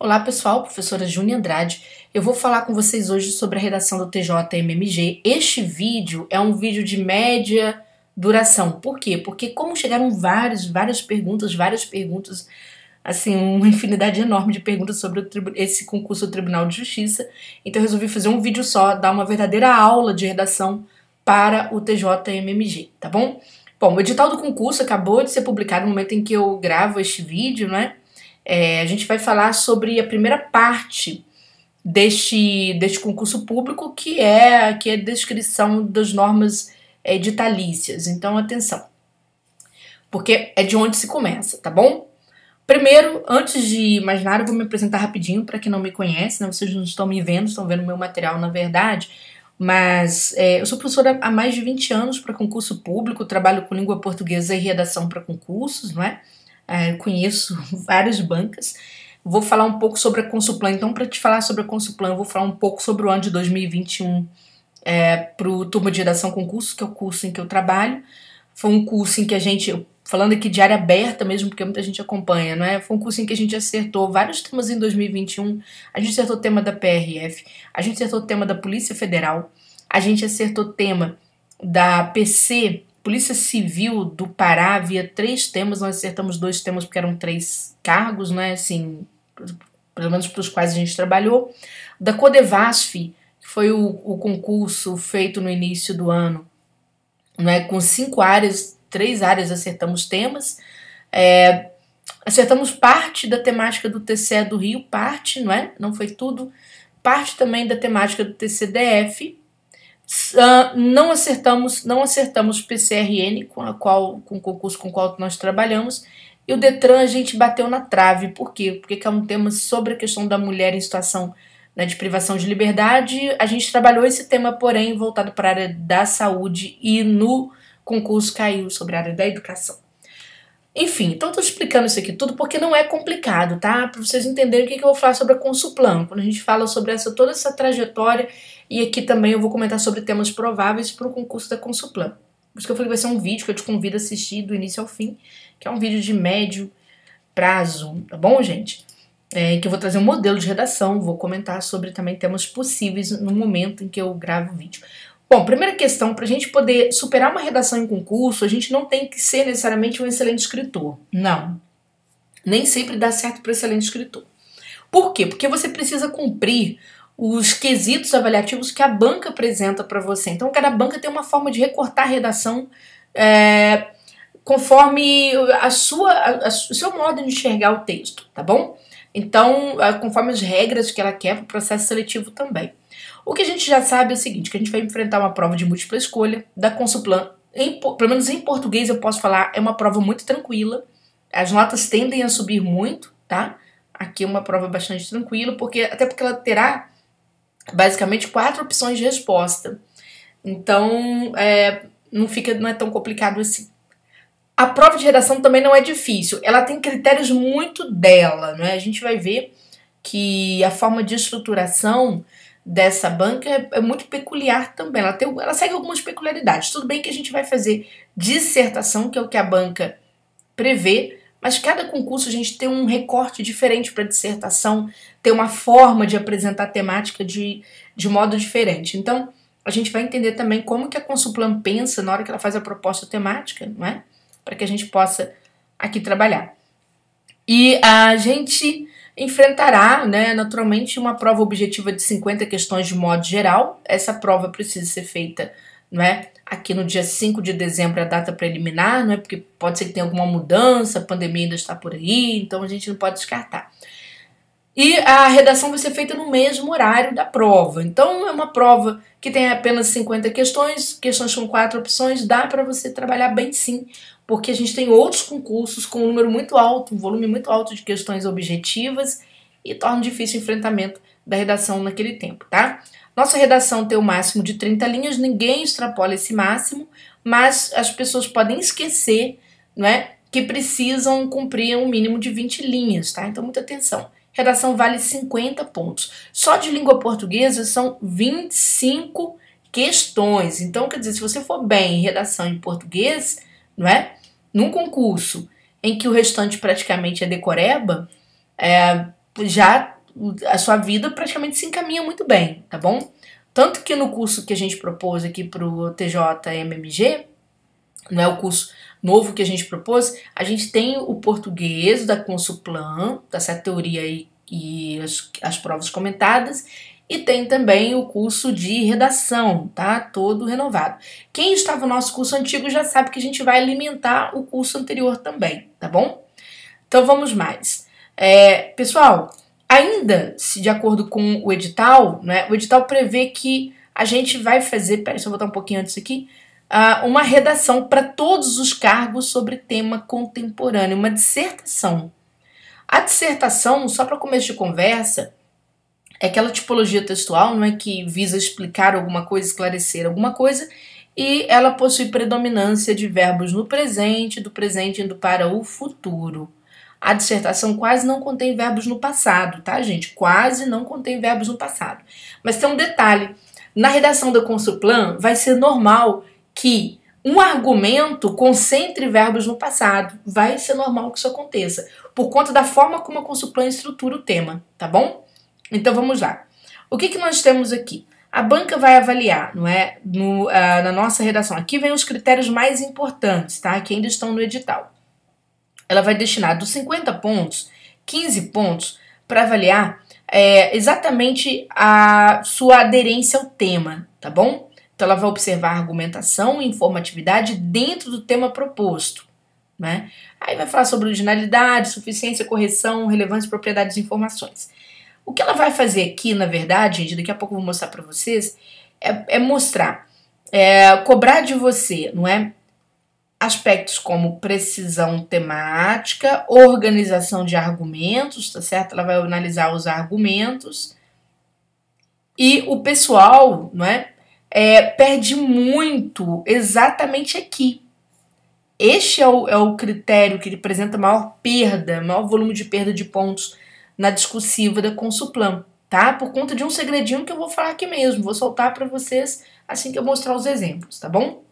Olá pessoal, professora Júnia Andrade. Eu vou falar com vocês hoje sobre a redação do TJ/MMG. Este vídeo é um vídeo de média duração. Por quê? Porque como chegaram várias perguntas, assim, uma infinidade enorme de perguntas sobre esse concurso do Tribunal de Justiça, então eu resolvi fazer um vídeo só, dar uma verdadeira aula de redação para o TJ/MMG, tá bom? Bom, o edital do concurso acabou de ser publicado no momento em que eu gravo este vídeo, né? A gente vai falar sobre a primeira parte deste concurso público, que é a descrição das normas editalícias. Então, atenção, porque é de onde se começa, tá bom? Primeiro, antes de mais nada, eu vou me apresentar rapidinho para quem não me conhece, né? Vocês não estão me vendo, estão vendo meu material, na verdade, mas eu sou professora há mais de 20 anos para concurso público, trabalho com língua portuguesa e redação para concursos, não é? Conheço várias bancas. Vou falar um pouco sobre a Consulplan. Então, para te falar sobre a Consulplan, eu vou falar um pouco sobre o ano de 2021 para o Turma de Redação Concurso, que é o curso em que eu trabalho. Foi um curso em que a gente, falando aqui de área aberta mesmo, porque muita gente acompanha, não é? Foi um curso em que a gente acertou vários temas em 2021. A gente acertou o tema da PRF, a gente acertou o tema da Polícia Federal, a gente acertou o tema da PC, Polícia Civil do Pará. Havia 3 temas, nós acertamos 2 temas porque eram 3 cargos, né, assim, pelo menos para os quais a gente trabalhou. Da Codevasf, que foi o concurso feito no início do ano, né, com 5 áreas, 3 áreas acertamos temas. Acertamos parte da temática do TCE do Rio, parte, não é? Não foi tudo. Parte também da temática do TCDF. Não acertamos PCRN, com o concurso com o qual nós trabalhamos, e o Detran a gente bateu na trave. Por quê? Porque é um tema sobre a questão da mulher em situação, né, de privação de liberdade. A gente trabalhou esse tema, porém, voltado para a área da saúde, e no concurso caiu sobre a área da educação. Enfim, então eu tô explicando isso aqui tudo porque não é complicado, tá? Para vocês entenderem o que eu vou falar sobre a Consulplan, quando a gente fala sobre toda essa trajetória, e aqui também eu vou comentar sobre temas prováveis para o concurso da Consulplan. Por isso que eu falei que vai ser um vídeo que eu te convido a assistir do início ao fim, que é um vídeo de médio prazo, tá bom, gente? Que eu vou trazer um modelo de redação, vou comentar sobre também temas possíveis no momento em que eu gravo o vídeo. Bom, primeira questão, para a gente poder superar uma redação em concurso, a gente não tem que ser necessariamente um excelente escritor. Não. Nem sempre dá certo para excelente escritor. Por quê? Porque você precisa cumprir os quesitos avaliativos que a banca apresenta para você. Então, cada banca tem uma forma de recortar a redação conforme o seu modo de enxergar o texto, tá bom? Então, conforme as regras que ela quer para o processo seletivo também. O que a gente já sabe é o seguinte, que a gente vai enfrentar uma prova de múltipla escolha da Consulplan. Pelo menos em português eu posso falar, é uma prova muito tranquila. As notas tendem a subir muito, tá? Aqui é uma prova bastante tranquila, até porque ela terá basicamente 4 opções de resposta. Então, não é tão complicado assim. A prova de redação também não é difícil. Ela tem critérios muito dela, né? A gente vai ver que a forma de estruturação dessa banca é muito peculiar também. Ela segue algumas peculiaridades. Tudo bem que a gente vai fazer dissertação, que é o que a banca prevê, mas cada concurso a gente tem um recorte diferente para dissertação, tem uma forma de apresentar a temática de modo diferente. Então, a gente vai entender também como que a Consulplan pensa na hora que ela faz a proposta temática, não é? Para que a gente possa aqui trabalhar. E a gente enfrentará, né, naturalmente, uma prova objetiva de 50 questões de modo geral. Essa prova precisa ser feita, não é, aqui no dia 5 de dezembro, a data preliminar, não é, porque pode ser que tenha alguma mudança, a pandemia ainda está por aí, então a gente não pode descartar. E a redação vai ser feita no mesmo horário da prova. Então, é uma prova que tem apenas 50 questões com 4 opções, dá para você trabalhar bem sim, porque a gente tem outros concursos com um número muito alto, um volume muito alto de questões objetivas, e torna difícil o enfrentamento da redação naquele tempo, tá? Nossa redação tem o máximo de 30 linhas, ninguém extrapola esse máximo, mas as pessoas podem esquecer, não é, que precisam cumprir um mínimo de 20 linhas, tá? Então, muita atenção. Redação vale 50 pontos. Só de língua portuguesa são 25 questões. Então, quer dizer, se você for bem em redação em português, não é? Num concurso em que o restante praticamente é decoreba, já a sua vida praticamente se encaminha muito bem, tá bom? Tanto que no curso que a gente propôs aqui pro TJ-MMG, não é o curso novo que a gente propôs, a gente tem o português da Consuplan, dessa teoria e as provas comentadas, e tem também o curso de redação, tá? Todo renovado. Quem estava no nosso curso antigo já sabe que a gente vai alimentar o curso anterior também, tá bom? Então vamos mais. Pessoal, ainda se de acordo com o edital, né? O edital prevê que a gente vai fazer, peraí, deixa eu botar um pouquinho antes aqui, uma redação para todos os cargos sobre tema contemporâneo, uma dissertação. A dissertação, só para começo de conversa, é aquela tipologia textual, não é, que visa explicar alguma coisa, esclarecer alguma coisa, e ela possui predominância de verbos no presente, do presente indo para o futuro. A dissertação quase não contém verbos no passado, tá, gente? Quase não contém verbos no passado. Mas tem um detalhe, na redação da Consuplan vai ser normal que um argumento concentre verbos no passado. Vai ser normal que isso aconteça, por conta da forma como a Consuplan estrutura o tema, tá bom? Então vamos lá. O que nós temos aqui? A banca vai avaliar, não é, na nossa redação. Aqui vem os critérios mais importantes, tá? Que ainda estão no edital. Ela vai destinar dos 50 pontos, 15 pontos para avaliar exatamente a sua aderência ao tema, tá bom? Então ela vai observar a argumentação e informatividade dentro do tema proposto, né? Aí vai falar sobre originalidade, suficiência, correção, relevância, propriedades e informações. O que ela vai fazer aqui, na verdade, gente, daqui a pouco eu vou mostrar para vocês, é mostrar, cobrar de você, não é? Aspectos como precisão temática, organização de argumentos, tá certo? Ela vai analisar os argumentos. E o pessoal, não é? Perde muito exatamente aqui. Este é o critério que representa maior perda, maior volume de perda de pontos na discursiva da Consuplan, tá? Por conta de um segredinho que eu vou falar aqui mesmo, vou soltar para vocês assim que eu mostrar os exemplos, tá bom?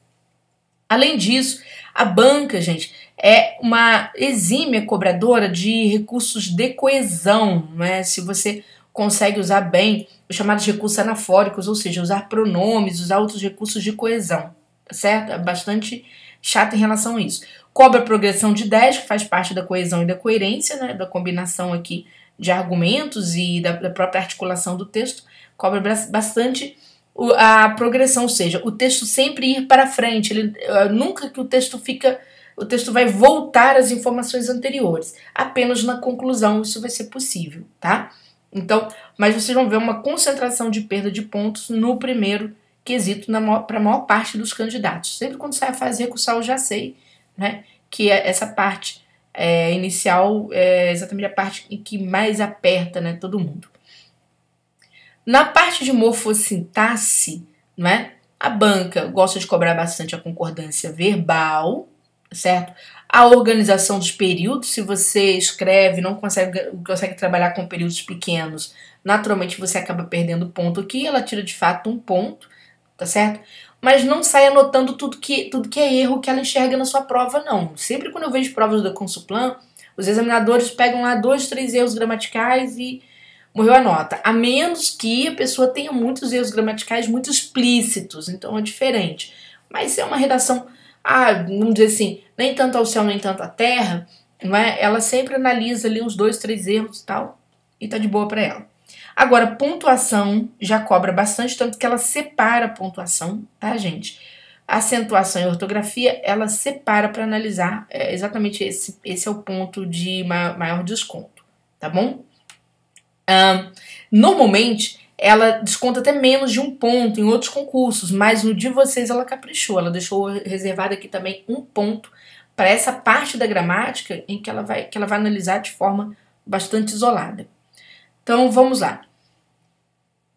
Além disso, a banca, gente, é uma exímia cobradora de recursos de coesão, né? Se você consegue usar bem os chamados recursos anafóricos, ou seja, usar pronomes, usar outros recursos de coesão, tá certo? É bastante chato em relação a isso. Cobra progressão de 10, que faz parte da coesão e da coerência, né? Da combinação aqui de argumentos e da própria articulação do texto. Cobra bastante a progressão, ou seja, o texto sempre ir para frente, nunca que o texto vai voltar às informações anteriores, apenas na conclusão isso vai ser possível, tá? Então, mas vocês vão ver uma concentração de perda de pontos no primeiro quesito para a maior parte dos candidatos. Sempre quando sai a fase recursal eu já sei, né, que essa parte inicial é exatamente a parte em que mais aperta, né, todo mundo. Na parte de morfossintaxe, né, a banca gosta de cobrar bastante a concordância verbal, certo? A organização dos períodos, se você escreve, não consegue trabalhar com períodos pequenos, naturalmente você acaba perdendo ponto aqui, ela tira de fato um ponto, tá certo? Mas não sai anotando tudo que é erro que ela enxerga na sua prova, não. Sempre quando eu vejo provas da Consuplan, os examinadores pegam lá 2, 3 erros gramaticais e morreu a nota. A menos que a pessoa tenha muitos erros gramaticais muito explícitos, então é diferente. Mas se é uma redação, vamos dizer assim, nem tanto ao céu, nem tanto à terra, não é? Ela sempre analisa ali uns 2, 3 erros e tal, e tá de boa para ela. Agora, pontuação já cobra bastante, tanto que ela separa a pontuação, tá, gente? Acentuação e ortografia, ela separa para analisar, exatamente esse é o ponto de maior desconto, tá bom? Normalmente, ela desconta até menos de 1 ponto em outros concursos, mas no de vocês ela caprichou, ela deixou reservado aqui também 1 ponto para essa parte da gramática em que ela vai analisar de forma bastante isolada. Então, vamos lá.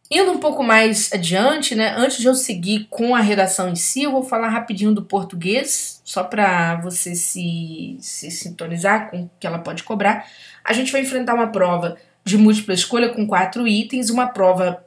Indo um pouco mais adiante, né, antes de eu seguir com a redação em si, eu vou falar rapidinho do português, só para você se sintonizar com o que ela pode cobrar. A gente vai enfrentar uma prova de múltipla escolha com 4 itens, uma prova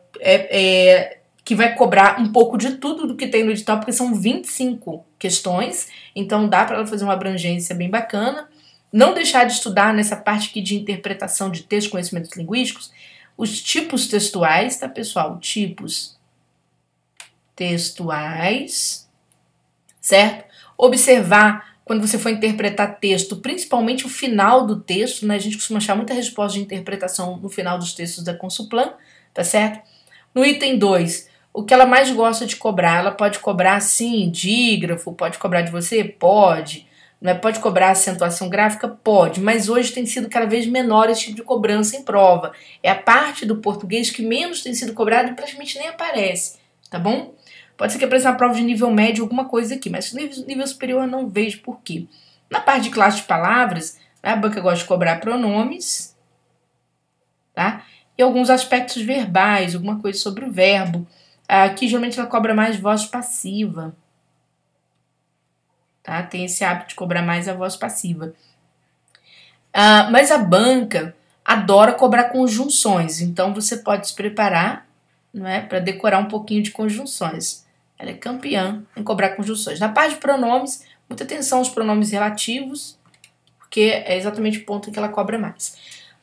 que vai cobrar um pouco de tudo do que tem no edital, porque são 25 questões, então dá para ela fazer uma abrangência bem bacana. não deixar de estudar nessa parte aqui de interpretação de texto, conhecimentos linguísticos, os tipos textuais, tá, pessoal? Tipos textuais, certo? Observar quando você for interpretar texto, principalmente o final do texto, né? A gente costuma achar muita resposta de interpretação no final dos textos da Consulplan, tá certo? No item 2, o que ela mais gosta de cobrar? Ela pode cobrar, sim, dígrafo, pode cobrar de você? Pode. Não é? Pode cobrar acentuação gráfica? Pode, mas hoje tem sido cada vez menor esse tipo de cobrança em prova. É a parte do português que menos tem sido cobrada e praticamente nem aparece, tá bom? Pode ser que apareça uma prova de nível médio, alguma coisa aqui, mas nível superior eu não vejo por quê. Na parte de classe de palavras, a banca gosta de cobrar pronomes, tá? E alguns aspectos verbais, alguma coisa sobre o verbo. Aqui geralmente ela cobra mais voz passiva. Tá? Tem esse hábito de cobrar mais a voz passiva. Mas a banca adora cobrar conjunções, então você pode se preparar, não é, para decorar um pouquinho de conjunções. Ela é campeã em cobrar conjunções. Na parte de pronomes, muita atenção aos pronomes relativos, porque é exatamente o ponto em que ela cobra mais.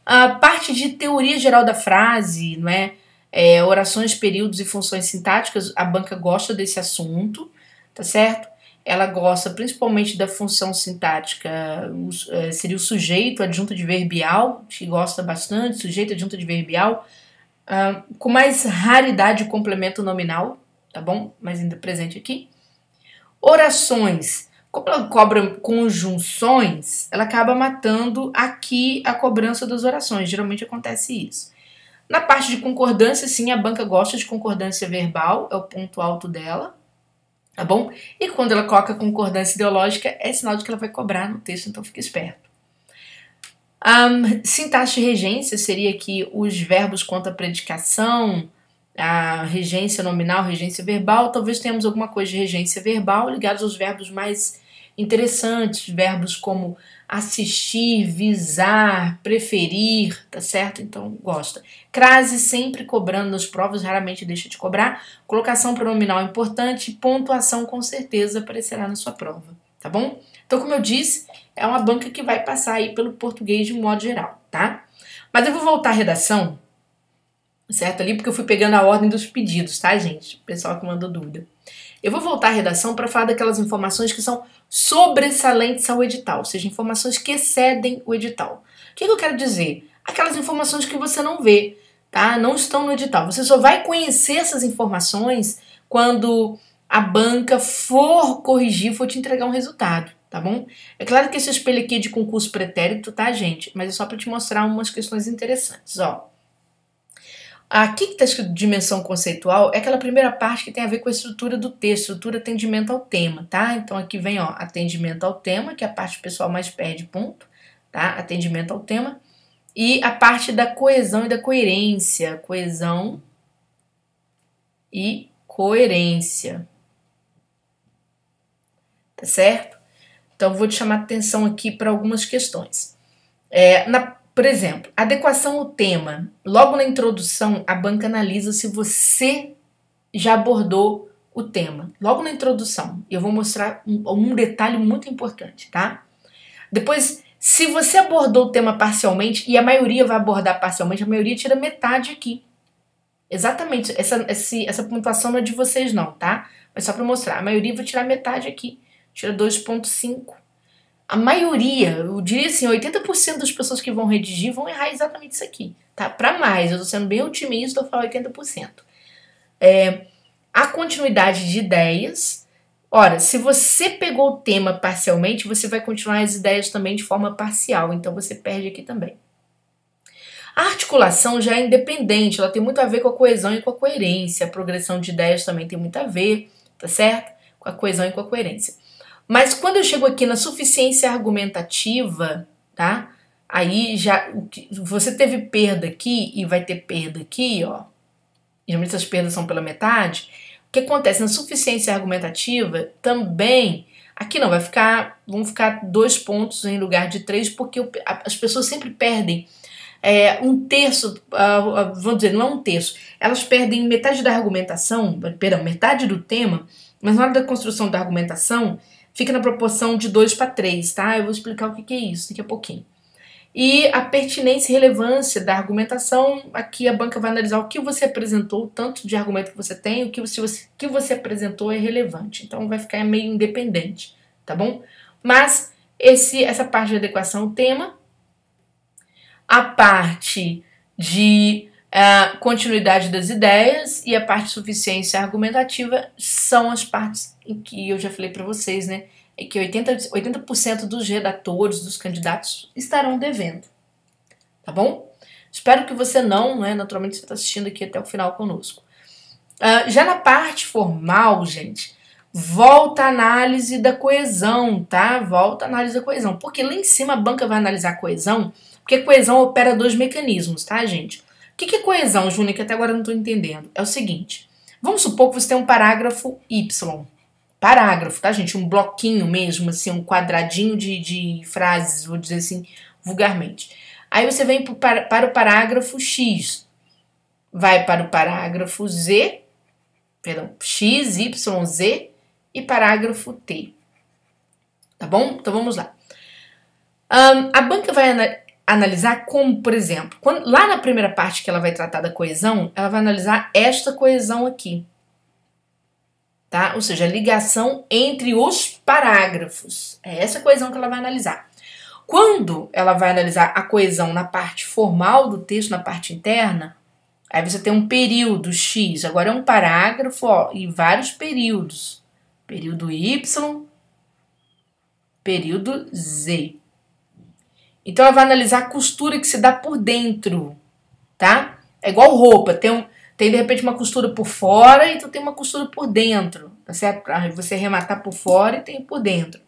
A parte de teoria geral da frase, não é? Orações, períodos e funções sintáticas, a banca gosta desse assunto, tá certo? Ela gosta principalmente da função sintática, seria o sujeito, adjunto adverbial, que gosta bastante, sujeito, adjunto adverbial, com mais raridade o complemento nominal, tá bom? Mas ainda presente aqui. Orações, como ela cobra conjunções, ela acaba matando aqui a cobrança das orações, geralmente acontece isso. Na parte de concordância, sim, a banca gosta de concordância verbal, é o ponto alto dela. Tá bom? E quando ela coloca concordância ideológica, é sinal de que ela vai cobrar no texto, então fique esperto. Sintaxe de regência seria aqui os verbos quanto à predicação, a regência nominal, regência verbal. Talvez tenhamos alguma coisa de regência verbal ligados aos verbos mais interessantes, verbos como assistir, visar, preferir, tá certo? Então, gosta. Crase sempre cobrando nas provas, raramente deixa de cobrar. Colocação pronominal é importante, pontuação com certeza aparecerá na sua prova, tá bom? Então, como eu disse, é uma banca que vai passar aí pelo português de um modo geral, tá? Mas eu vou voltar à redação, certo? Ali, porque eu fui pegando a ordem dos pedidos, tá, gente? O pessoal que mandou dúvida. Eu vou voltar à redação para falar daquelas informações que são sobressalentes ao edital, ou seja, informações que excedem o edital. O que eu quero dizer? Aquelas informações que você não vê, tá? Não estão no edital. Você só vai conhecer essas informações quando a banca for corrigir, for te entregar um resultado, tá bom? É claro que esse espelho aqui é de concurso pretérito, tá, gente? Mas é só para te mostrar umas questões interessantes, ó. Aqui que está escrito dimensão conceitual é aquela primeira parte que tem a ver com a estrutura do texto, estrutura atendimento ao tema, tá? Então aqui vem, ó, atendimento ao tema, que é a parte que o pessoal mais perde ponto, tá? Atendimento ao tema. E a parte da coesão e da coerência, coesão e coerência, tá certo? Então vou te chamar a atenção aqui para algumas questões. Por exemplo, adequação ao tema. Logo na introdução, a banca analisa se você já abordou o tema. Logo na introdução. Eu vou mostrar um detalhe muito importante, tá? Depois, se você abordou o tema parcialmente, e a maioria vai abordar parcialmente, a maioria tira metade aqui. Exatamente. Essa pontuação não é de vocês não, tá? Mas só para mostrar. A maioria vai tirar metade aqui. Tira 2,5. A maioria, eu diria assim, 80% das pessoas que vão redigir vão errar exatamente isso aqui, tá? Para mais, eu tô sendo bem otimista, eu falo 80%. A continuidade de ideias. Ora, se você pegou o tema parcialmente, você vai continuar as ideias também de forma parcial, então você perde aqui também. A articulação já é independente, ela tem muito a ver com a coesão e com a coerência. A progressão de ideias também tem muito a ver, tá certo? Com a coesão e com a coerência. Mas quando eu chego aqui na suficiência argumentativa, tá? Aí já você teve perda aqui e vai ter perda aqui, ó. Geralmente essas perdas são pela metade. O que acontece na suficiência argumentativa também, aqui não, vão ficar 2 pontos em lugar de 3, porque as pessoas sempre perdem um terço, vamos dizer, não é um terço, elas perdem metade da argumentação, perdão, metade do tema, mas na hora da construção da argumentação, fica na proporção de 2:3, tá? Eu vou explicar o que é isso daqui a pouquinho. E a pertinência e relevância da argumentação, aqui a banca vai analisar o que você apresentou, o tanto de argumento que você tem, o que você apresentou é relevante. Então vai ficar meio independente, tá bom? Mas essa parte de adequação ao tema, a parte de continuidade das ideias e a parte de suficiência argumentativa são as partes em que eu já falei para vocês, né? É que 80% dos redatores, dos candidatos, estarão devendo. Tá bom? Espero que você não, né? Naturalmente você está assistindo aqui até o final conosco. Já na parte formal, gente, volta a análise da coesão, tá? Volta a análise da coesão. Porque lá em cima a banca vai analisar a coesão, porque a coesão opera 2 mecanismos, tá, gente? O que é coesão, Júnior, que até agora eu não estou entendendo? É o seguinte, vamos supor que você tem um parágrafo Y. Parágrafo, tá, gente? Um bloquinho mesmo, assim, um quadradinho de frases, vou dizer assim, vulgarmente. Aí você vem para o parágrafo X, vai para o parágrafo Z, perdão, X, Y, Z e parágrafo T. Tá bom? Então vamos lá. A banca vai analisar como, por exemplo, lá na primeira parte que ela vai tratar da coesão, ela vai analisar esta coesão aqui. Tá? Ou seja, a ligação entre os parágrafos. É essa coesão que ela vai analisar. Quando ela vai analisar a coesão na parte formal do texto, na parte interna, aí você tem um período X, agora é um parágrafo, ó, e vários períodos. Período Y, período Z. Então ela vai analisar a costura que se dá por dentro, tá? É igual roupa, tem de repente uma costura por fora e tu tem uma costura por dentro, tá certo? Pra você arrematar por fora e tem por dentro.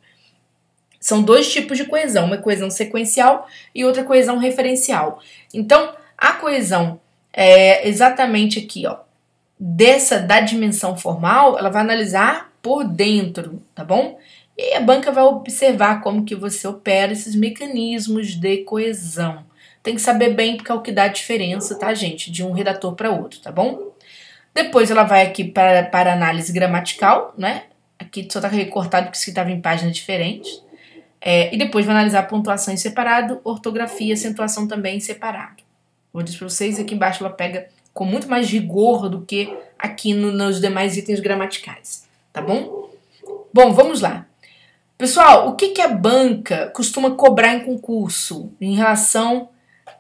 São 2 tipos de coesão, uma coesão sequencial e outra coesão referencial. Então, a coesão é exatamente aqui, ó, da dimensão formal, ela vai analisar por dentro, tá bom? E a banca vai observar como que você opera esses mecanismos de coesão. Tem que saber bem porque é o que dá a diferença, tá, gente? De um redator para outro, tá bom? Depois ela vai aqui para análise gramatical, né? Aqui só tá recortado porque isso estava em páginas diferentes. E depois vai analisar pontuação em separado, ortografia, acentuação também em separado. Vou dizer para vocês, aqui embaixo ela pega com muito mais rigor do que aqui nos demais itens gramaticais, tá bom? Bom, vamos lá. Pessoal, o que a banca costuma cobrar em concurso em relação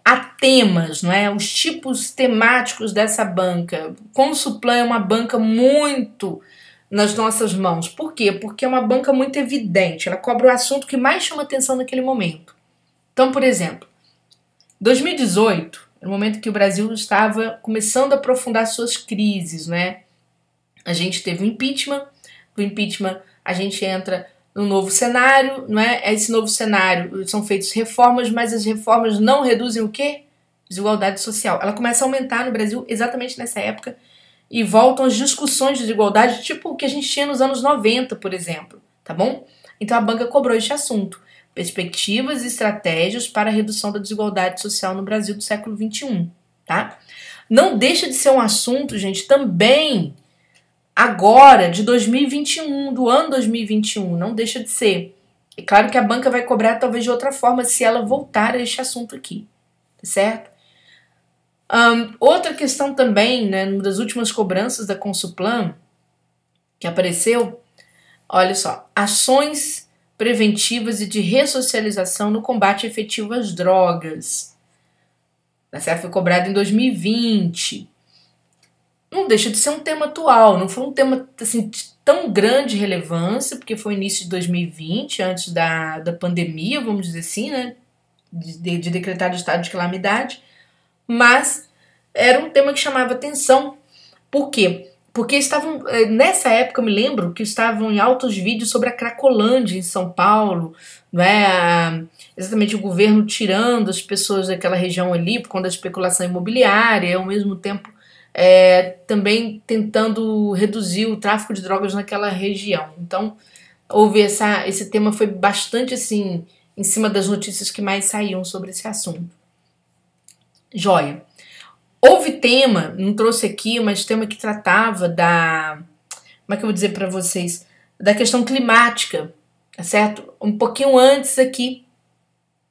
a temas, não é? Os tipos temáticos dessa banca. Consuplan é uma banca muito nas nossas mãos. Por quê? Porque é uma banca muito evidente. Ela cobra o assunto que mais chama atenção naquele momento. Então, por exemplo, 2018, no momento que o Brasil estava começando a aprofundar suas crises, né? A gente teve o impeachment. Do impeachment, a gente entra no novo cenário, não é? Esse novo cenário são feitas reformas, mas as reformas não reduzem o quê? Desigualdade social. Ela começa a aumentar no Brasil exatamente nessa época e voltam as discussões de desigualdade, tipo o que a gente tinha nos anos 90, por exemplo, tá bom? Então a banca cobrou este assunto. Perspectivas e estratégias para a redução da desigualdade social no Brasil do século XXI, tá? Não deixa de ser um assunto, gente, também agora, de 2021, do ano 2021, não deixa de ser. É claro que a banca vai cobrar talvez de outra forma se ela voltar a este assunto aqui, tá certo? Outra questão também, né, uma das últimas cobranças da Consuplan, que apareceu, olha só, ações preventivas e de ressocialização no combate efetivo às drogas. Tá certo? Foi cobrado em 2020. Não deixa de ser um tema atual, não foi um tema assim, de tão grande relevância, porque foi início de 2020, antes da pandemia, vamos dizer assim, né, de decretar o estado de calamidade, mas era um tema que chamava atenção. Por quê? Porque estavam, nessa época eu me lembro que estavam em altos vídeos sobre a Cracolândia em São Paulo, né, exatamente o governo tirando as pessoas daquela região ali por conta da especulação imobiliária, e ao mesmo tempo também tentando reduzir o tráfico de drogas naquela região. Então, houve esse tema foi bastante assim, em cima das notícias que mais saíam sobre esse assunto. Joia. Houve tema, não trouxe aqui, mas tema que tratava como é que eu vou dizer para vocês, da questão climática, tá certo? Um pouquinho antes aqui,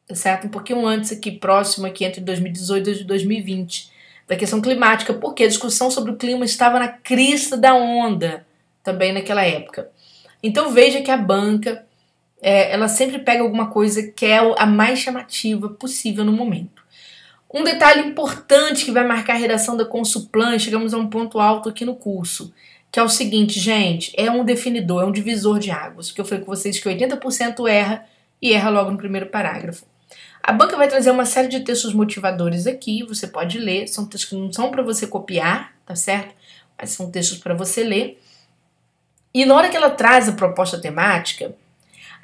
tá certo? Um pouquinho antes aqui, próximo aqui entre 2018 e 2020, da questão climática, porque a discussão sobre o clima estava na crista da onda também naquela época. Então veja que a banca, ela sempre pega alguma coisa que é a mais chamativa possível no momento. Um detalhe importante que vai marcar a redação da Consuplan, chegamos a um ponto alto aqui no curso, que é o seguinte, gente, é um definidor, é um divisor de águas, porque eu falei com vocês que 80% erra e erra logo no primeiro parágrafo. A banca vai trazer uma série de textos motivadores aqui, você pode ler, são textos que não são para você copiar, tá certo? Mas são textos para você ler. E na hora que ela traz a proposta temática,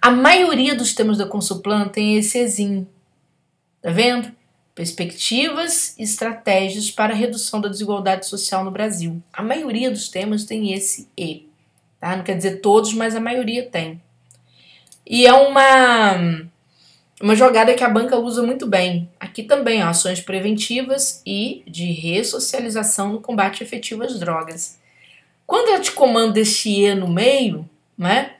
a maioria dos temas da Consuplan tem esse exim, tá vendo? Perspectivas e estratégias para a redução da desigualdade social no Brasil. A maioria dos temas tem esse E, tá? Não quer dizer todos, mas a maioria tem. E é uma jogada que a banca usa muito bem. Aqui também, ó, ações preventivas e de ressocialização no combate efetivo às drogas. Quando ela te comanda este E no meio, né?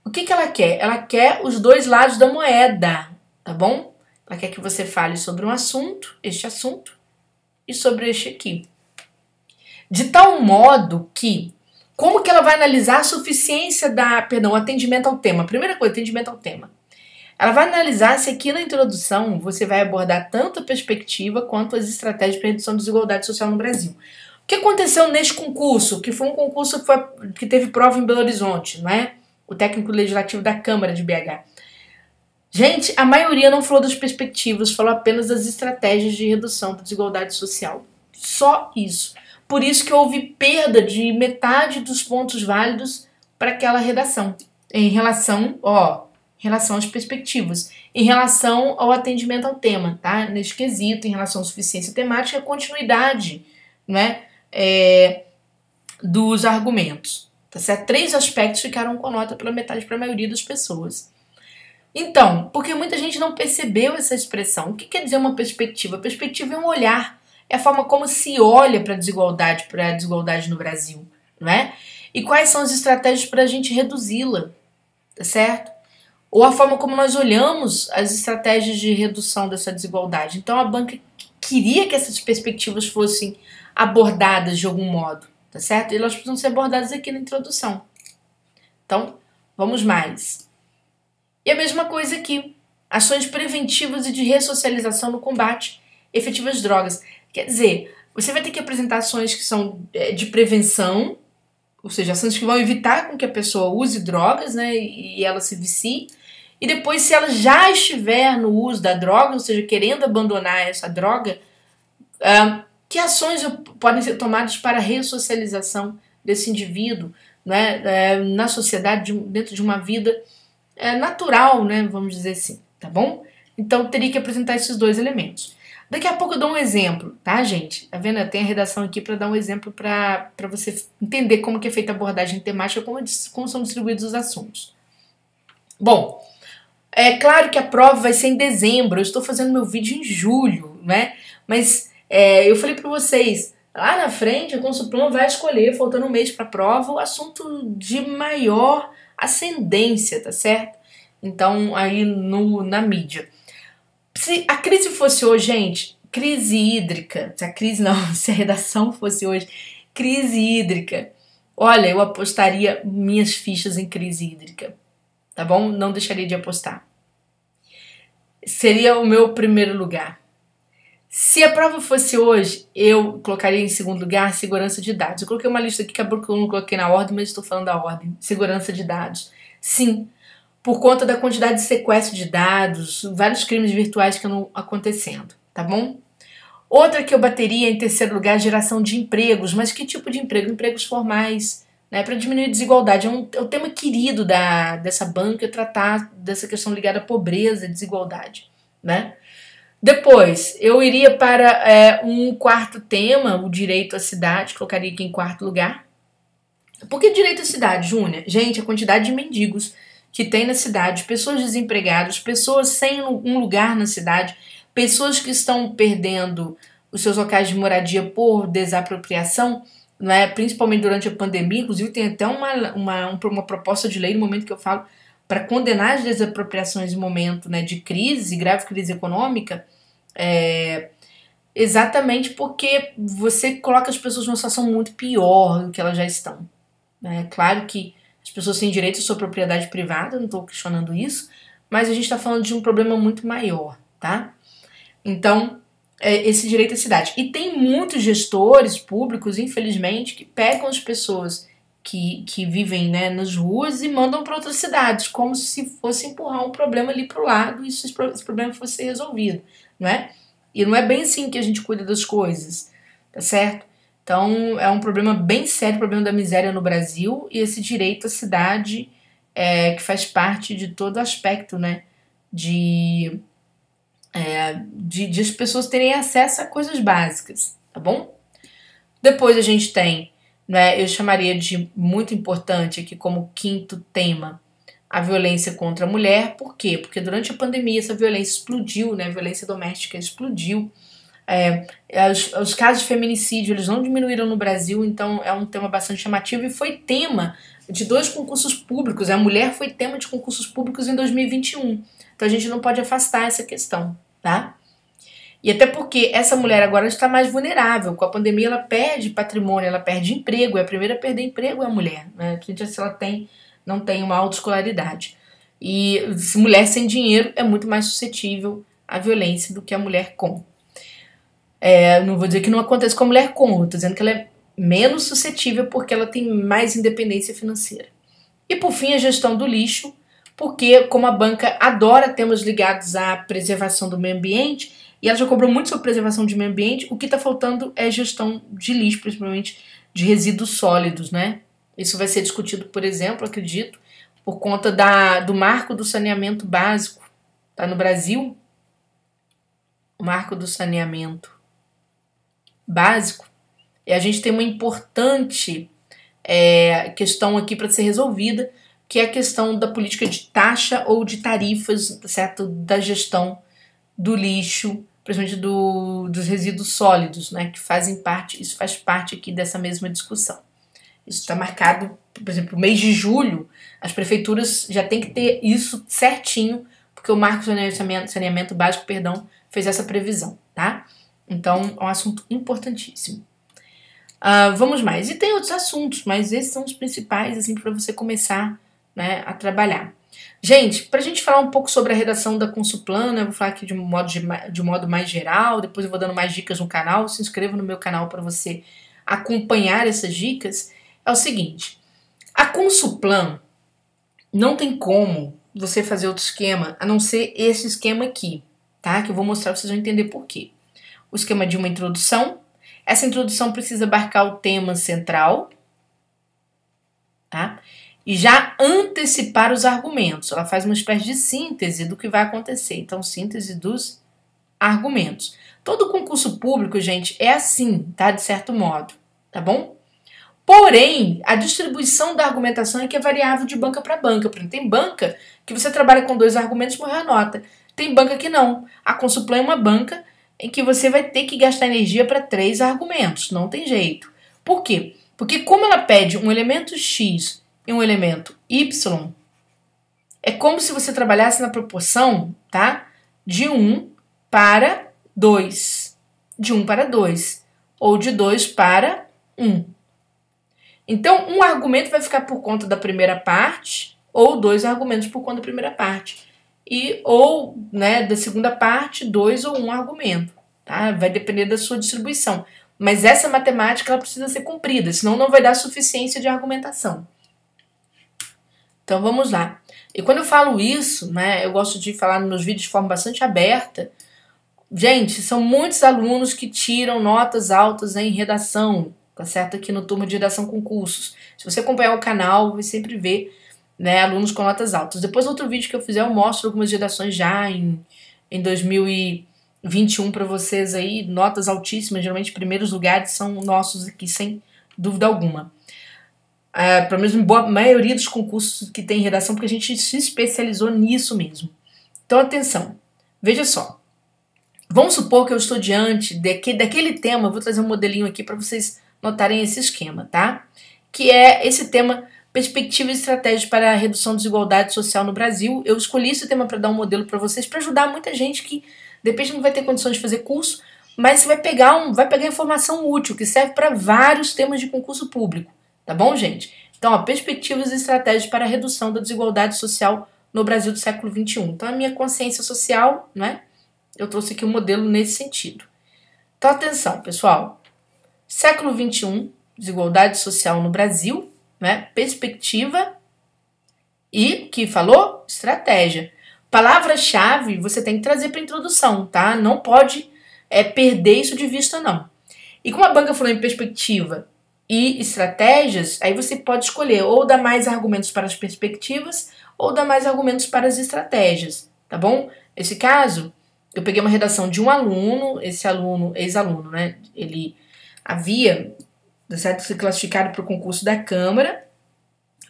O que ela quer? Ela quer os dois lados da moeda, tá bom? Ela quer que você fale sobre um assunto, este assunto, e sobre este aqui. De tal modo que, como que ela vai analisar a suficiência o atendimento ao tema? Primeira coisa, atendimento ao tema. Ela vai analisar se aqui na introdução você vai abordar tanto a perspectiva quanto as estratégias para redução da desigualdade social no Brasil. O que aconteceu neste concurso? Que foi um concurso que teve prova em Belo Horizonte, não é? O técnico legislativo da Câmara de BH. Gente, a maioria não falou das perspectivas, falou apenas das estratégias de redução da desigualdade social. Só isso. Por isso que houve perda de metade dos pontos válidos para aquela redação. Em relação às perspectivas. Em relação ao atendimento ao tema, tá? Nesse quesito, em relação à suficiência temática e a continuidade, né? Dos argumentos. Tá certo? 3 aspectos ficaram com nota pela metade para a maioria das pessoas. Então, porque muita gente não percebeu essa expressão. O que quer dizer uma perspectiva? A perspectiva é um olhar, é a forma como se olha para a desigualdade no Brasil, não é? E quais são as estratégias para a gente reduzi-la, tá certo? Ou a forma como nós olhamos as estratégias de redução dessa desigualdade. Então, a banca queria que essas perspectivas fossem abordadas de algum modo, tá certo? E elas precisam ser abordadas aqui na introdução. Então, vamos mais. E a mesma coisa aqui. Ações preventivas e de ressocialização no combate efetivas às drogas. Quer dizer, você vai ter que apresentar ações que são de prevenção, ou seja, ações que vão evitar com que a pessoa use drogas, né, e ela se vicie. E depois, se ela já estiver no uso da droga, ou seja, querendo abandonar essa droga, que ações podem ser tomadas para a ressocialização desse indivíduo, né, na sociedade, dentro de uma vida natural, né, vamos dizer assim, tá bom? Então, teria que apresentar esses 2 elementos. Daqui a pouco eu dou um exemplo, tá, gente? Tá vendo? Tem a redação aqui para dar um exemplo para você entender como que é feita a abordagem temática, como são distribuídos os assuntos. Bom, é claro que a prova vai ser em dezembro, eu estou fazendo meu vídeo em julho, né? Mas eu falei para vocês, lá na frente a Consuplan vai escolher, faltando um mês para a prova, o assunto de maior ascendência, tá certo? Então, aí na mídia. Se a crise fosse hoje, gente, crise hídrica, se a redação fosse hoje, crise hídrica, olha, eu apostaria minhas fichas em crise hídrica, tá bom? Não deixaria de apostar. Seria o meu primeiro lugar. Se a prova fosse hoje, eu colocaria em segundo lugar segurança de dados. Eu coloquei uma lista aqui que eu não coloquei na ordem, mas estou falando da ordem. Segurança de dados. Sim, por conta da quantidade de sequestro de dados, vários crimes virtuais que andam acontecendo, tá bom? Outra que eu bateria em terceiro lugar, geração de empregos. Mas que tipo de emprego? Empregos formais, né, para diminuir a desigualdade. É um tema querido dessa banca, tratar dessa questão ligada à pobreza e desigualdade, né? Depois, eu iria para um quarto tema, o direito à cidade, colocaria aqui em quarto lugar. Por que direito à cidade, Júnia? Gente, a quantidade de mendigos que tem na cidade, pessoas desempregadas, pessoas sem um lugar na cidade, pessoas que estão perdendo os seus locais de moradia por desapropriação, né, principalmente durante a pandemia. Inclusive tem até uma proposta de lei no momento que eu falo para condenar as desapropriações em momento, né, de crise, grave crise econômica, exatamente porque você coloca as pessoas numa situação muito pior do que elas já estão. É claro que as pessoas têm direito à sua propriedade privada, não estou questionando isso, mas a gente está falando de um problema muito maior, tá? Então, esse direito à cidade. E tem muitos gestores públicos, infelizmente, que pegam as pessoas que vivem, né, nas ruas e mandam para outras cidades, como se fosse empurrar um problema ali para o lado e se esse problema fosse ser resolvido, não é? E não é bem assim que a gente cuida das coisas, tá certo? Então, é um problema bem sério, o problema da miséria no Brasil, e esse direito à cidade que faz parte de todo aspecto, né, de as pessoas terem acesso a coisas básicas, tá bom? Depois a gente tem, né, eu chamaria de muito importante aqui como quinto tema, a violência contra a mulher. Por quê? Porque durante a pandemia essa violência explodiu, né? A violência doméstica explodiu. Os casos de feminicídio, eles não diminuíram no Brasil, então é um tema bastante chamativo e foi tema de 2 concursos públicos. A mulher foi tema de concursos públicos em 2021. Então a gente não pode afastar essa questão, tá? E até porque essa mulher agora está mais vulnerável. Com a pandemia ela perde patrimônio, ela perde emprego. É a primeira a perder emprego é a mulher, né? Se ela não tem uma autoescolaridade. E mulher sem dinheiro é muito mais suscetível à violência do que a mulher com. Não vou dizer que não acontece com a mulher com, estou dizendo que ela é menos suscetível porque ela tem mais independência financeira. E por fim, a gestão do lixo, porque como a banca adora temas ligados à preservação do meio ambiente, e ela já cobrou muito sobre preservação de meio ambiente, o que está faltando é gestão de lixo, principalmente de resíduos sólidos, né? Isso vai ser discutido, por exemplo, acredito, por conta do marco do saneamento básico, tá no Brasil, o marco do saneamento básico, e a gente tem uma importante questão aqui para ser resolvida, que é a questão da política de taxa ou de tarifas, certo? Da gestão do lixo, principalmente dos resíduos sólidos, né? Que fazem parte, isso faz parte aqui dessa mesma discussão. Isso está marcado, por exemplo, no mês de julho, as prefeituras já têm que ter isso certinho, porque o marco de saneamento básico, fez essa previsão, tá? Então, é um assunto importantíssimo. Vamos mais. E tem outros assuntos, mas esses são os principais, assim, para você começar, né, a trabalhar. Gente, para a gente falar um pouco sobre a redação da Consulplan, eu vou falar aqui de um modo mais geral, depois eu vou dando mais dicas no canal. Se inscreva no meu canal para você acompanhar essas dicas. É o seguinte, a Consulplan não tem como você fazer outro esquema, a não ser esse esquema aqui, tá? Que eu vou mostrar para vocês vão entender por quê. O esquema de uma introdução. Essa introdução precisa abarcar o tema central, tá? E já antecipar os argumentos. Ela faz uma espécie de síntese do que vai acontecer. Então, síntese dos argumentos. Todo concurso público, gente, é assim, tá? De certo modo, tá bom? Porém, a distribuição da argumentação é que é variável de banca para banca. Por exemplo, tem banca que você trabalha com 2 argumentos e morreu a nota. Tem banca que não. A Consulplan é uma banca em que você vai ter que gastar energia para 3 argumentos. Não tem jeito. Por quê? Porque como ela pede um elemento X e um elemento Y, é como se você trabalhasse na proporção, tá? De 1 para 2. De 1 para 2. Ou de 2 para 1. Então, um argumento vai ficar por conta da primeira parte, ou 2 argumentos por conta da primeira parte. Ou, né, da segunda parte, 2 ou 1 argumento. Tá? Vai depender da sua distribuição. Mas essa matemática ela precisa ser cumprida, senão não vai dar suficiência de argumentação. Então, vamos lá. E quando eu falo isso, né, eu gosto de falar nos meus vídeos de forma bastante aberta. Gente, são muitos alunos que tiram notas altas em redação, tá certo? Aqui no Turma de Redação Concursos. Se você acompanhar o canal, vai sempre ver, né, alunos com notas altas. Depois, outro vídeo que eu fizer, eu mostro algumas redações já em 2021 para vocês aí, notas altíssimas. Geralmente, primeiros lugares são nossos aqui, sem dúvida alguma. Pelo menos em boa maioria dos concursos que tem redação, porque a gente se especializou nisso mesmo. Então, atenção. Veja só. Vamos supor que eu estou diante daquele tema, eu vou trazer um modelinho aqui para vocês notarem esse esquema, tá? Que é esse tema perspectivas e estratégias para a redução da desigualdade social no Brasil. Eu escolhi esse tema para dar um modelo para vocês, para ajudar muita gente que de repente não vai ter condições de fazer curso, mas você vai pegar informação útil que serve para vários temas de concurso público, tá bom, gente? Então, ó, perspectivas e estratégias para a redução da desigualdade social no Brasil do século XXI. Então, a minha consciência social, né? Eu trouxe aqui um modelo nesse sentido. Então, atenção, pessoal. Século XXI, desigualdade social no Brasil, né? Perspectiva e, que falou? Estratégia. Palavra-chave você tem que trazer para a introdução, tá? Não pode perder isso de vista, não. E como a banca falou em perspectiva e estratégias, aí você pode escolher ou dar mais argumentos para as perspectivas ou dar mais argumentos para as estratégias, tá bom? Nesse caso, eu peguei uma redação de um aluno, esse aluno, ex-aluno, né? Ele havia, certo, se classificado para o concurso da Câmara,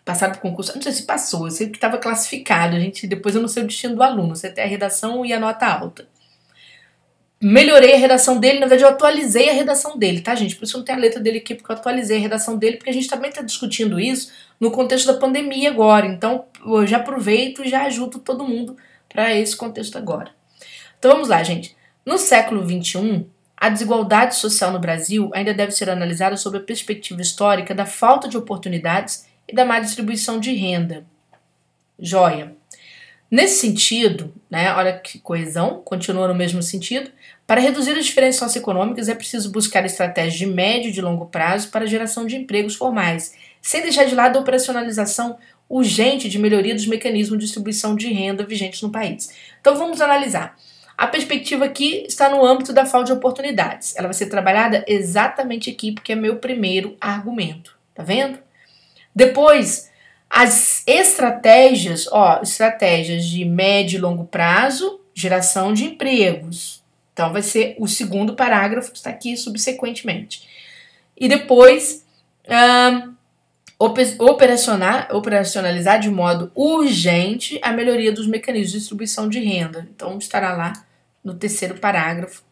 passado para o concurso, não sei se passou, eu sei que estava classificado, depois eu não sei o destino do aluno, você tem a redação e a nota alta. Melhorei a redação dele, na verdade eu atualizei a redação dele, tá, gente? Por isso não tem a letra dele aqui, porque eu atualizei a redação dele, porque a gente também está discutindo isso no contexto da pandemia agora, então eu já aproveito e já ajudo todo mundo para esse contexto agora. Então vamos lá, gente. No século XXI, a desigualdade social no Brasil ainda deve ser analisada sob a perspectiva histórica da falta de oportunidades e da má distribuição de renda. Joia. Nesse sentido, né, olha que coesão, continua no mesmo sentido, para reduzir as diferenças socioeconômicas é preciso buscar estratégias de médio e de longo prazo para a geração de empregos formais, sem deixar de lado a operacionalização urgente de melhoria dos mecanismos de distribuição de renda vigentes no país. Então vamos analisar. A perspectiva aqui está no âmbito da falta de oportunidades. Ela vai ser trabalhada exatamente aqui, porque é meu primeiro argumento. Tá vendo? Depois, as estratégias, estratégias de médio e longo prazo, geração de empregos. Então, vai ser o segundo parágrafo que está aqui subsequentemente. E depois, operacionalizar de modo urgente a melhoria dos mecanismos de distribuição de renda. Então, estará lá no terceiro parágrafo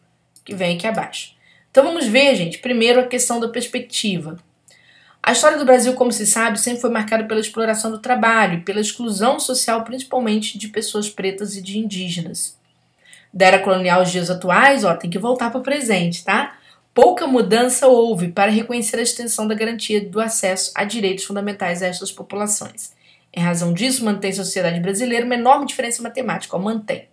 que vem aqui abaixo. Então, vamos ver, gente, primeiro a questão da perspectiva. A história do Brasil, como se sabe, sempre foi marcada pela exploração do trabalho e pela exclusão social, principalmente de pessoas pretas e de indígenas. Da era colonial aos dias atuais, tem que voltar para o presente, tá? Pouca mudança houve para reconhecer a extensão da garantia do acesso a direitos fundamentais a estas populações. Em razão disso, mantém-se a sociedade brasileira uma enorme diferença matemática, mantém.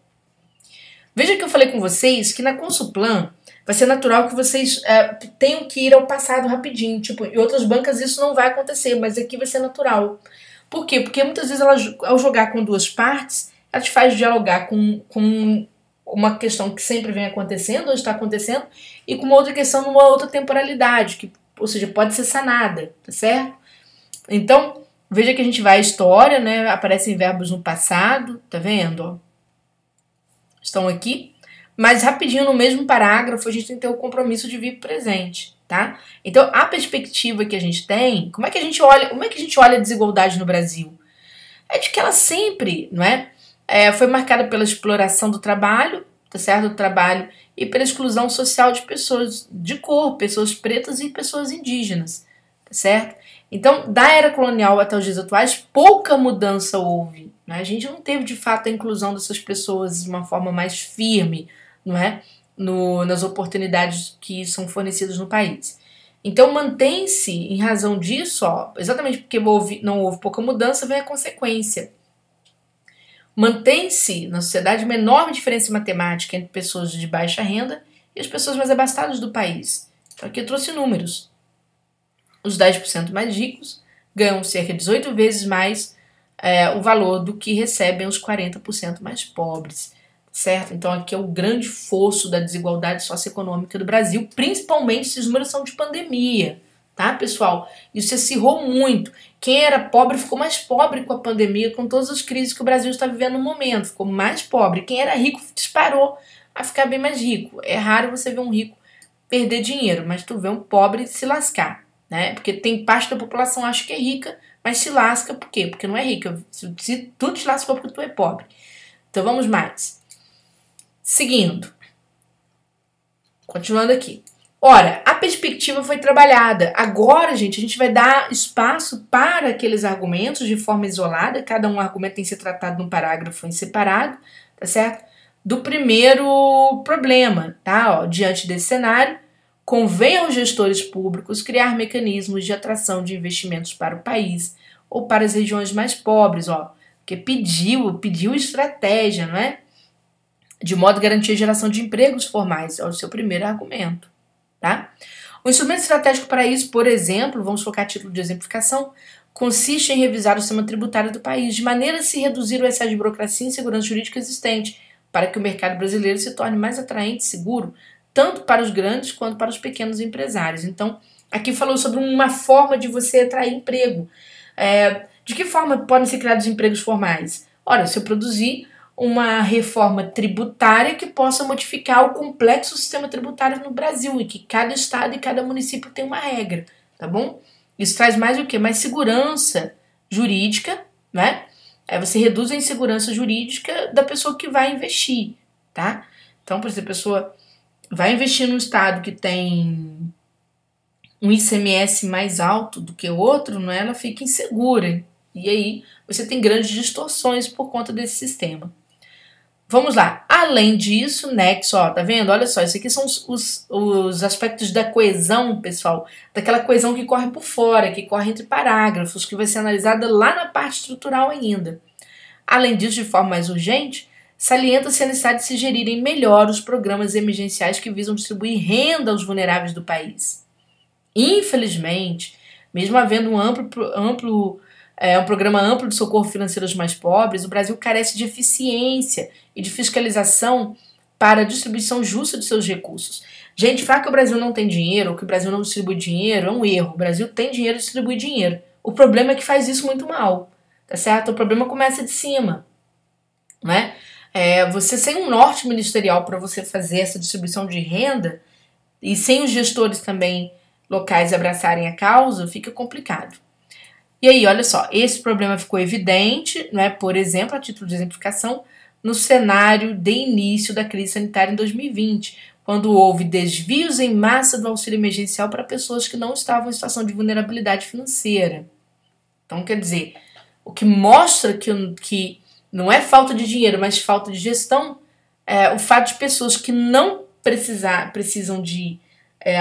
Veja que eu falei com vocês que na Consulplan vai ser natural que vocês tenham que ir ao passado rapidinho. Tipo, em outras bancas isso não vai acontecer, mas aqui vai ser natural. Por quê? Porque muitas vezes ao jogar com duas partes, ela te faz dialogar com uma questão que sempre vem acontecendo, ou está acontecendo, e com uma outra questão numa outra temporalidade, ou seja, pode ser sanada, tá certo? Então, veja que a gente vai à história, né? Aparecem verbos no passado, tá vendo? Estão aqui. Mas rapidinho, no mesmo parágrafo, a gente tem que ter o compromisso de vir presente, tá? Então, a perspectiva que a gente tem, como é que a gente olha a desigualdade no Brasil? É de que ela sempre, não é? Foi marcada pela exploração do trabalho, tá certo? Do trabalho, e pela exclusão social de pessoas de cor, pessoas pretas e pessoas indígenas, tá certo? Então, da era colonial até os dias atuais, pouca mudança houve, né? A gente não teve, de fato, a inclusão dessas pessoas de uma forma mais firme, não é? Nas oportunidades que são fornecidas no país. Então, mantém-se, em razão disso, exatamente porque não houve pouca mudança, vem a consequência. Mantém-se na sociedade uma enorme diferença matemática entre pessoas de baixa renda e as pessoas mais abastadas do país. Então, aqui eu trouxe números. Os 10% mais ricos ganham cerca de 18 vezes mais o valor do que recebem os 40% mais pobres. Certo? Então aqui é o grande fosso da desigualdade socioeconômica do Brasil, principalmente esses números são de pandemia, tá, pessoal? Isso acirrou muito. Quem era pobre ficou mais pobre com a pandemia, com todas as crises que o Brasil está vivendo no momento, ficou mais pobre. Quem era rico disparou a ficar bem mais rico. É raro você ver um rico perder dinheiro, mas tu vê um pobre se lascar, né? Porque tem parte da população que acha que é rica, mas se lasca por quê? Porque não é rica. Se tu te lascou porque tu é pobre. Então vamos mais. Seguindo, continuando aqui. Ora, a perspectiva foi trabalhada. Agora, gente, a gente vai dar espaço para aqueles argumentos de forma isolada. Cada um argumento tem que ser tratado num parágrafo em separado, tá certo? Do primeiro problema, tá? Ó, diante desse cenário, convém aos gestores públicos criar mecanismos de atração de investimentos para o país ou para as regiões mais pobres, ó, porque pediu estratégia, não é? De modo a garantir a geração de empregos formais, é o seu primeiro argumento, tá? O instrumento estratégico para isso, por exemplo, vamos focar a título de exemplificação, consiste em revisar o sistema tributário do país, de maneira a se reduzir o excesso de burocracia e insegurança jurídica existente, para que o mercado brasileiro se torne mais atraente e seguro, tanto para os grandes quanto para os pequenos empresários. Então, aqui falou sobre uma forma de você atrair emprego. De que forma podem ser criados empregos formais? Ora, se eu produzir uma reforma tributária que possa modificar o complexo sistema tributário no Brasil e que cada estado e cada município tem uma regra, tá bom? Isso traz mais o quê? Mais segurança jurídica, né? Você reduz a insegurança jurídica da pessoa que vai investir, tá? Então, por exemplo, a pessoa vai investir num estado que tem um ICMS mais alto do que o outro, não é? Ela fica insegura. E aí você tem grandes distorções por conta desse sistema. Vamos lá. Além disso, nexo, ó, tá vendo? Olha só, isso aqui são os aspectos da coesão, pessoal. Daquela coesão que corre por fora, que corre entre parágrafos, que vai ser analisada lá na parte estrutural ainda. Além disso, de forma mais urgente, salienta-se a necessidade de se gerirem melhor os programas emergenciais que visam distribuir renda aos vulneráveis do país. Infelizmente, mesmo havendo um programa amplo de socorro financeiro aos mais pobres, o Brasil carece de eficiência e de fiscalização para a distribuição justa de seus recursos. Gente, falar que o Brasil não tem dinheiro ou que o Brasil não distribui dinheiro é um erro. O Brasil tem dinheiro e distribui dinheiro. O problema é que faz isso muito mal, tá certo? O problema começa de cima, né? Você sem um norte ministerial para você fazer essa distribuição de renda e sem os gestores também locais abraçarem a causa, fica complicado. E aí, olha só, esse problema ficou evidente, né, por exemplo, a título de exemplificação, no cenário de início da crise sanitária em 2020, quando houve desvios em massa do auxílio emergencial para pessoas que não estavam em situação de vulnerabilidade financeira. Então, quer dizer, o que mostra que não é falta de dinheiro, mas falta de gestão, é o fato de pessoas que não precisam de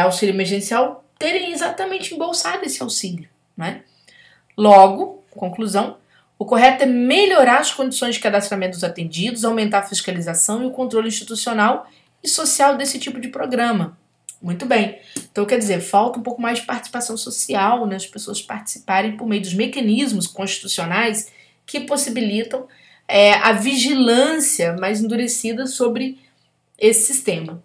auxílio emergencial terem exatamente embolsado esse auxílio, né? Logo, conclusão, o correto é melhorar as condições de cadastramento dos atendidos, aumentar a fiscalização e o controle institucional e social desse tipo de programa. Muito bem. Então, quer dizer, falta um pouco mais de participação social, né? As pessoas participarem por meio dos mecanismos constitucionais que possibilitam a vigilância mais endurecida sobre esse sistema.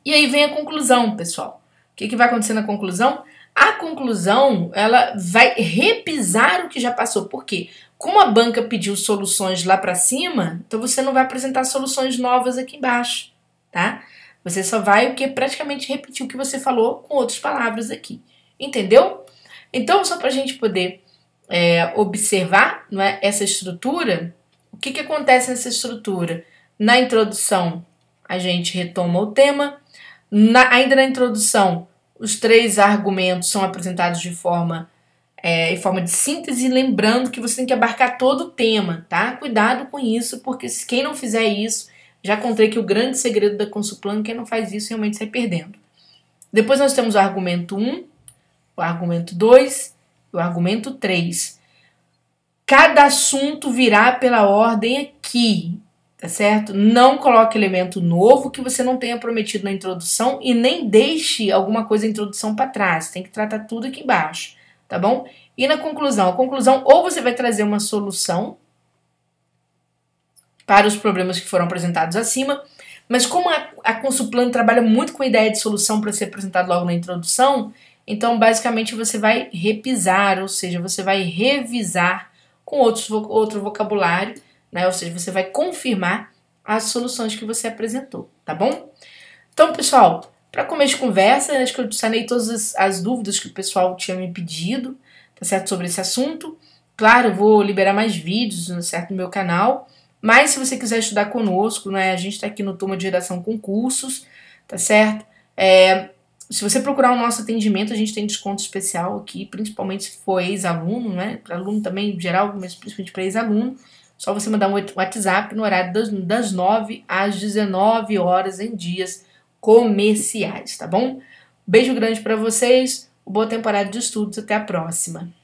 E aí vem a conclusão, pessoal. O que vai acontecer na conclusão? A conclusão, ela vai repisar o que já passou. Por quê? Como a banca pediu soluções lá para cima, então você não vai apresentar soluções novas aqui embaixo, tá? Você só vai praticamente repetir o que você falou com outras palavras aqui. Entendeu? Então, só para a gente poder observar, não é, essa estrutura, o que acontece nessa estrutura? Na introdução, a gente retoma o tema. Ainda na introdução, os 3 argumentos são apresentados em forma de síntese, lembrando que você tem que abarcar todo o tema, tá? Cuidado com isso, porque quem não fizer isso, já contei que o grande segredo da Consulplan, quem não faz isso realmente sai perdendo. Depois nós temos o argumento 1, o argumento 2 e o argumento 3. Cada assunto virá pela ordem aqui, tá certo? Não coloque elemento novo que você não tenha prometido na introdução e nem deixe alguma coisa na introdução para trás. Tem que tratar tudo aqui embaixo, tá bom? E na conclusão? A conclusão, ou você vai trazer uma solução para os problemas que foram apresentados acima, mas como a Consulplan trabalha muito com a ideia de solução para ser apresentado logo na introdução, então basicamente você vai repisar, ou seja, você vai revisar com outro vocabulário, né? Ou seja, você vai confirmar as soluções que você apresentou, tá bom? Então, pessoal, para começo de conversa, acho que eu sanei todas as dúvidas que o pessoal tinha me pedido, tá certo, sobre esse assunto. Claro, eu vou liberar mais vídeos, certo, no meu canal, mas se você quiser estudar conosco, né, a gente está aqui no Turma de Redação com Cursos, tá certo? Se você procurar o nosso atendimento, a gente tem desconto especial aqui, principalmente se for ex-aluno, né? Para aluno também em geral, mas principalmente para ex-aluno. Só você mandar um WhatsApp no horário das 9 às 19 horas em dias comerciais, tá bom? Beijo grande para vocês, boa temporada de estudos, até a próxima.